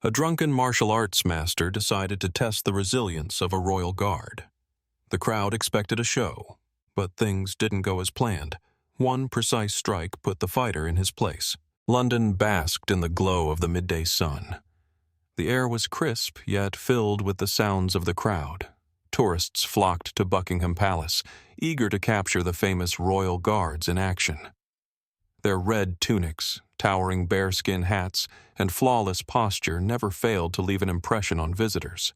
A drunken martial arts master decided to test the resilience of a royal guard. The crowd expected a show, but things didn't go as planned. One precise strike put the fighter in his place. London basked in the glow of the midday sun. The air was crisp, yet filled with the sounds of the crowd. Tourists flocked to Buckingham Palace, eager to capture the famous royal guards in action. Their red tunics, towering bearskin hats, and flawless posture never failed to leave an impression on visitors.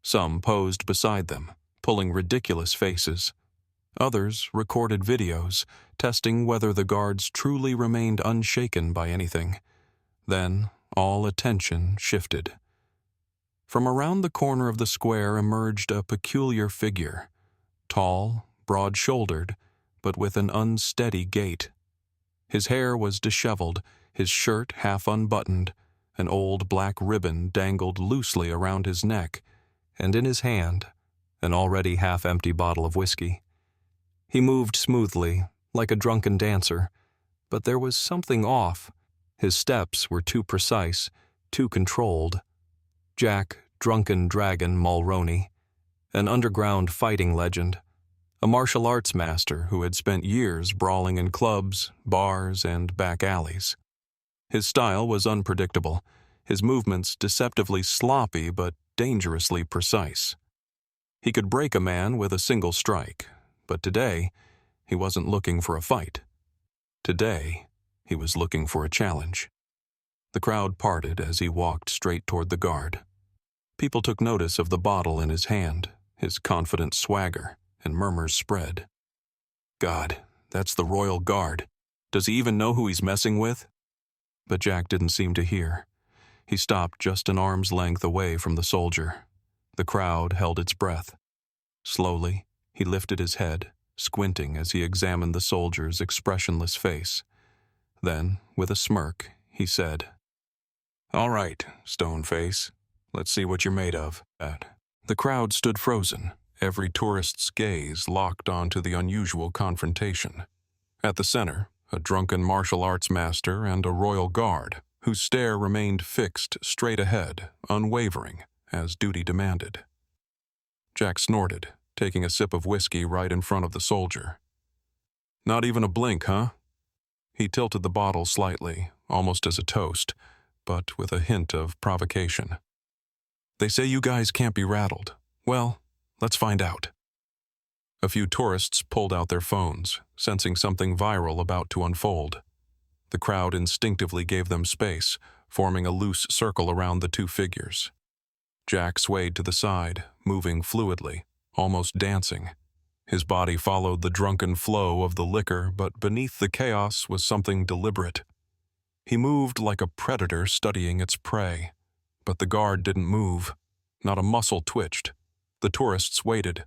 Some posed beside them, pulling ridiculous faces. Others recorded videos, testing whether the guards truly remained unshaken by anything. Then, all attention shifted. From around the corner of the square emerged a peculiar figure, tall, broad-shouldered, but with an unsteady gait. His hair was disheveled, his shirt half unbuttoned, an old black ribbon dangled loosely around his neck, and in his hand, an already half-empty bottle of whiskey. He moved smoothly, like a drunken dancer, but there was something off. His steps were too precise, too controlled. Jack Drunken Dragon Mulroney, an underground fighting legend, a martial arts master who had spent years brawling in clubs, bars, and back alleys. His style was unpredictable, his movements deceptively sloppy but dangerously precise. He could break a man with a single strike, but today he wasn't looking for a fight. Today he was looking for a challenge. The crowd parted as he walked straight toward the guard. People took notice of the bottle in his hand, his confident swagger, and murmurs spread. God, that's the royal guard. Does he even know who he's messing with? But Jack didn't seem to hear. He stopped just an arm's length away from the soldier. The crowd held its breath. Slowly, he lifted his head, squinting as he examined the soldier's expressionless face. Then, with a smirk, he said, "All right, Stoneface, let's see what you're made of." The crowd stood frozen, every tourist's gaze locked onto the unusual confrontation. At the center, a drunken martial arts master and a royal guard, whose stare remained fixed straight ahead, unwavering, as duty demanded. Jack snorted, taking a sip of whiskey right in front of the soldier. "Not even a blink, huh?" He tilted the bottle slightly, almost as a toast, but with a hint of provocation. "They say you guys can't be rattled. Well, let's find out." A few tourists pulled out their phones, sensing something viral about to unfold. The crowd instinctively gave them space, forming a loose circle around the two figures. Jack swayed to the side, moving fluidly, almost dancing. His body followed the drunken flow of the liquor, but beneath the chaos was something deliberate. He moved like a predator studying its prey. But the guard didn't move. Not a muscle twitched. The tourists waited.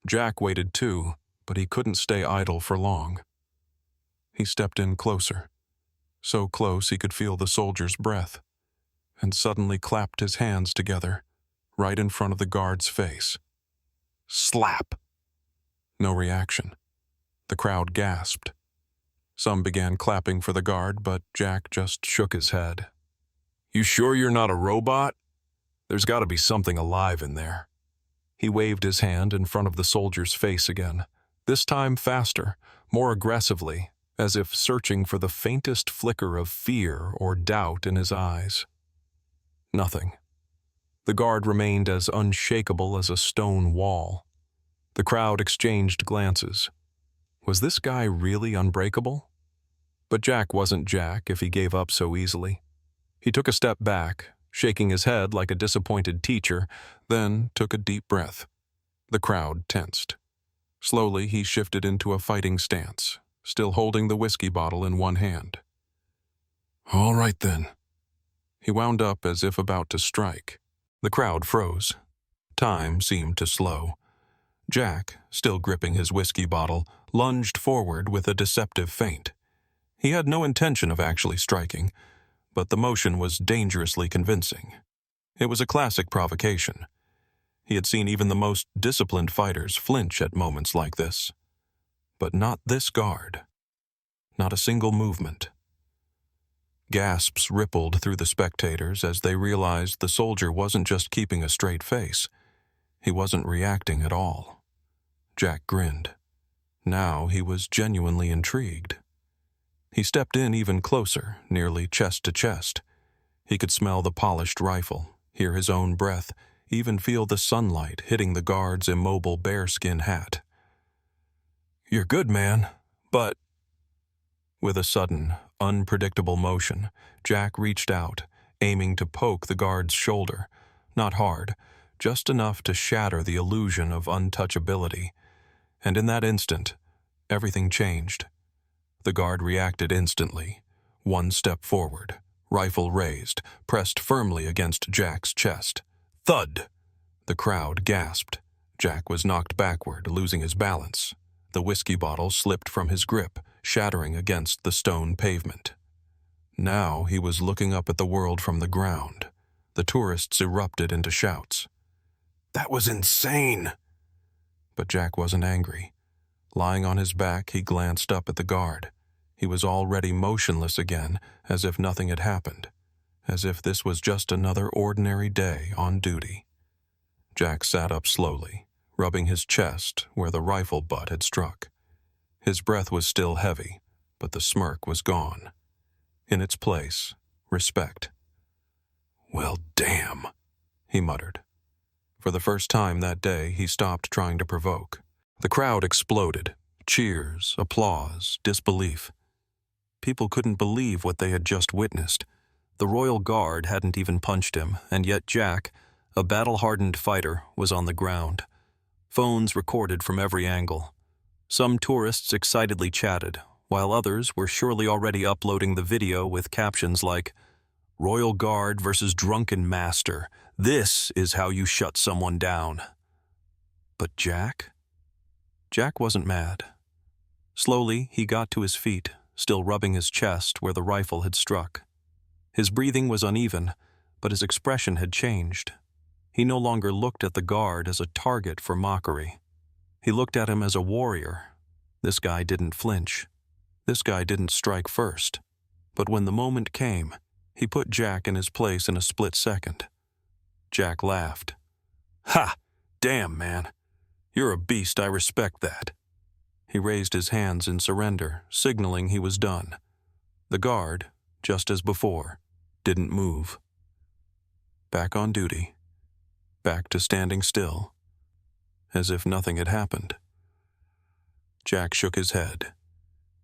Jack waited too, but he couldn't stay idle for long. He stepped in closer, so close he could feel the soldier's breath, and suddenly clapped his hands together, right in front of the guard's face. Slap! No reaction. The crowd gasped. Some began clapping for the guard, but Jack just shook his head. "You sure you're not a robot? There's got to be something alive in there." He waved his hand in front of the soldier's face again, this time faster, more aggressively, as if searching for the faintest flicker of fear or doubt in his eyes. Nothing. The guard remained as unshakable as a stone wall. The crowd exchanged glances. Was this guy really unbreakable? But Jack wasn't Jack if he gave up so easily. He took a step back, shaking his head like a disappointed teacher, then took a deep breath. The crowd tensed. Slowly, he shifted into a fighting stance, still holding the whiskey bottle in one hand. "All right then." He wound up as if about to strike. The crowd froze. Time seemed to slow. Jack, still gripping his whiskey bottle, lunged forward with a deceptive feint. He had no intention of actually striking, but the motion was dangerously convincing. It was a classic provocation. He had seen even the most disciplined fighters flinch at moments like this. But not this guard. Not a single movement. Gasps rippled through the spectators as they realized the soldier wasn't just keeping a straight face. He wasn't reacting at all. Jack grinned. Now he was genuinely intrigued. He stepped in even closer, nearly chest to chest. He could smell the polished rifle, hear his own breath, even feel the sunlight hitting the guard's immobile bearskin hat. "You're good, man, but—" With a sudden, unpredictable motion, Jack reached out, aiming to poke the guard's shoulder. Not hard, just enough to shatter the illusion of untouchability. And in that instant, everything changed. The guard reacted instantly. One step forward, rifle raised, pressed firmly against Jack's chest. Thud! The crowd gasped. Jack was knocked backward, losing his balance. The whiskey bottle slipped from his grip, shattering against the stone pavement. Now he was looking up at the world from the ground. The tourists erupted into shouts. "That was insane!" But Jack wasn't angry. Lying on his back, he glanced up at the guard. He was already motionless again, as if nothing had happened, as if this was just another ordinary day on duty. Jack sat up slowly, rubbing his chest where the rifle butt had struck. His breath was still heavy, but the smirk was gone. In its place, respect. "Well, damn," he muttered. For the first time that day, he stopped trying to provoke. The crowd exploded. Cheers, applause, disbelief. People couldn't believe what they had just witnessed. The Royal Guard hadn't even punched him, and yet Jack, a battle-hardened fighter, was on the ground. Phones recorded from every angle. Some tourists excitedly chatted, while others were surely already uploading the video with captions like, "Royal Guard versus Drunken Master. This is how you shut someone down." But Jack? Jack wasn't mad. Slowly, he got to his feet, still rubbing his chest where the rifle had struck. His breathing was uneven, but his expression had changed. He no longer looked at the guard as a target for mockery. He looked at him as a warrior. This guy didn't flinch. This guy didn't strike first. But when the moment came, he put Jack in his place in a split second. Jack laughed. "Ha! Damn, man. You're a beast, I respect that." He raised his hands in surrender, signaling he was done. The guard, just as before, didn't move. Back on duty. Back to standing still, as if nothing had happened. Jack shook his head.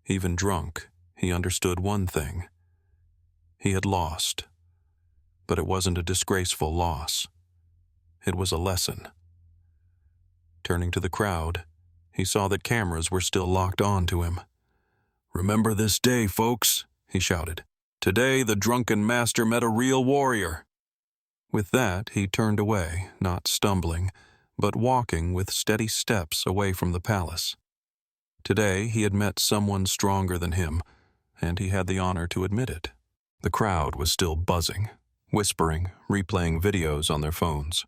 Even drunk, he understood one thing. He had lost. But it wasn't a disgraceful loss. It was a lesson. Turning to the crowd, he saw that cameras were still locked on to him. "Remember this day, folks," he shouted. "Today the drunken master met a real warrior." With that, he turned away, not stumbling, but walking with steady steps away from the palace. Today he had met someone stronger than him, and he had the honor to admit it. The crowd was still buzzing, whispering, replaying videos on their phones.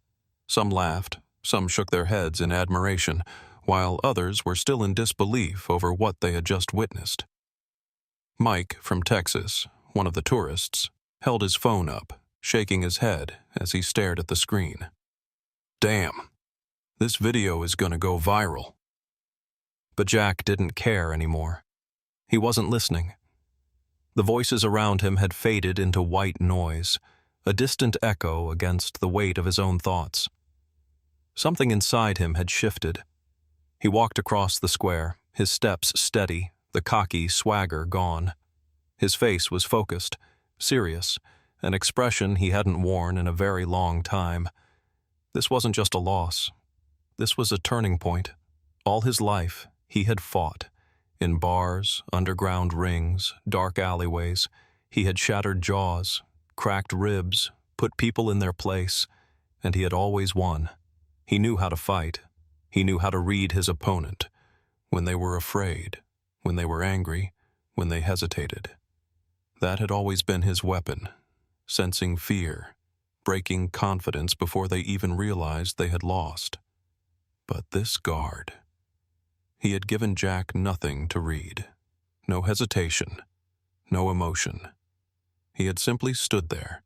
Some laughed, some shook their heads in admiration, while others were still in disbelief over what they had just witnessed. Mike, from Texas, one of the tourists, held his phone up, shaking his head as he stared at the screen. "Damn, this video is gonna go viral." But Jack didn't care anymore. He wasn't listening. The voices around him had faded into white noise, a distant echo against the weight of his own thoughts. Something inside him had shifted. He walked across the square, his steps steady, the cocky swagger gone. His face was focused, serious, an expression he hadn't worn in a very long time. This wasn't just a loss. This was a turning point. All his life, he had fought. In bars, underground rings, dark alleyways, he had shattered jaws, cracked ribs, put people in their place, and he had always won. He knew how to fight. He knew how to read his opponent, when they were afraid, when they were angry, when they hesitated. That had always been his weapon, sensing fear, breaking confidence before they even realized they had lost. But this guard... He had given Jack nothing to read. No hesitation, no emotion. He had simply stood there,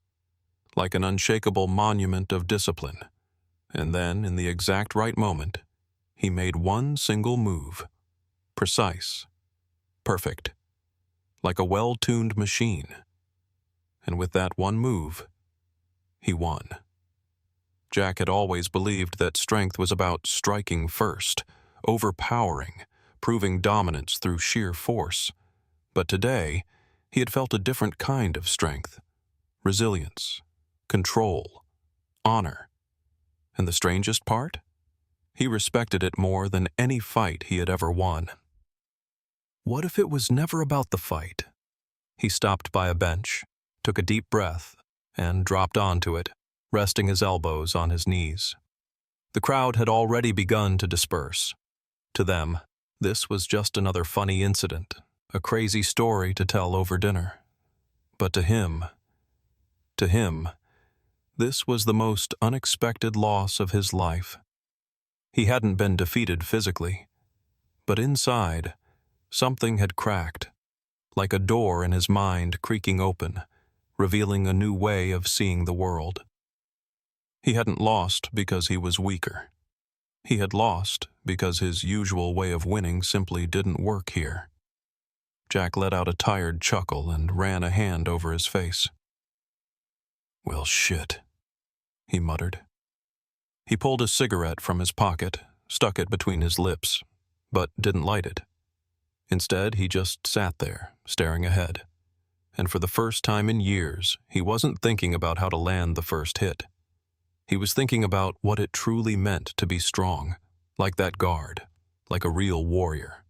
like an unshakable monument of discipline, and then, in the exact right moment, he made one single move. Precise. Perfect. Like a well-tuned machine. And with that one move, he won. Jack had always believed that strength was about striking first, overpowering, proving dominance through sheer force. But today, he had felt a different kind of strength. Resilience, control, honor. And the strangest part? He respected it more than any fight he had ever won. What if it was never about the fight? He stopped by a bench, took a deep breath, and dropped onto it, resting his elbows on his knees. The crowd had already begun to disperse. To them, this was just another funny incident, a crazy story to tell over dinner. But to him, this was the most unexpected loss of his life. He hadn't been defeated physically, but inside, something had cracked, like a door in his mind creaking open, revealing a new way of seeing the world. He hadn't lost because he was weaker. He had lost because his usual way of winning simply didn't work here. Jack let out a tired chuckle and ran a hand over his face. "Well, shit," he muttered. He pulled a cigarette from his pocket, stuck it between his lips, but didn't light it. Instead, he just sat there, staring ahead. And for the first time in years, he wasn't thinking about how to land the first hit. He was thinking about what it truly meant to be strong, like that guard, like a real warrior.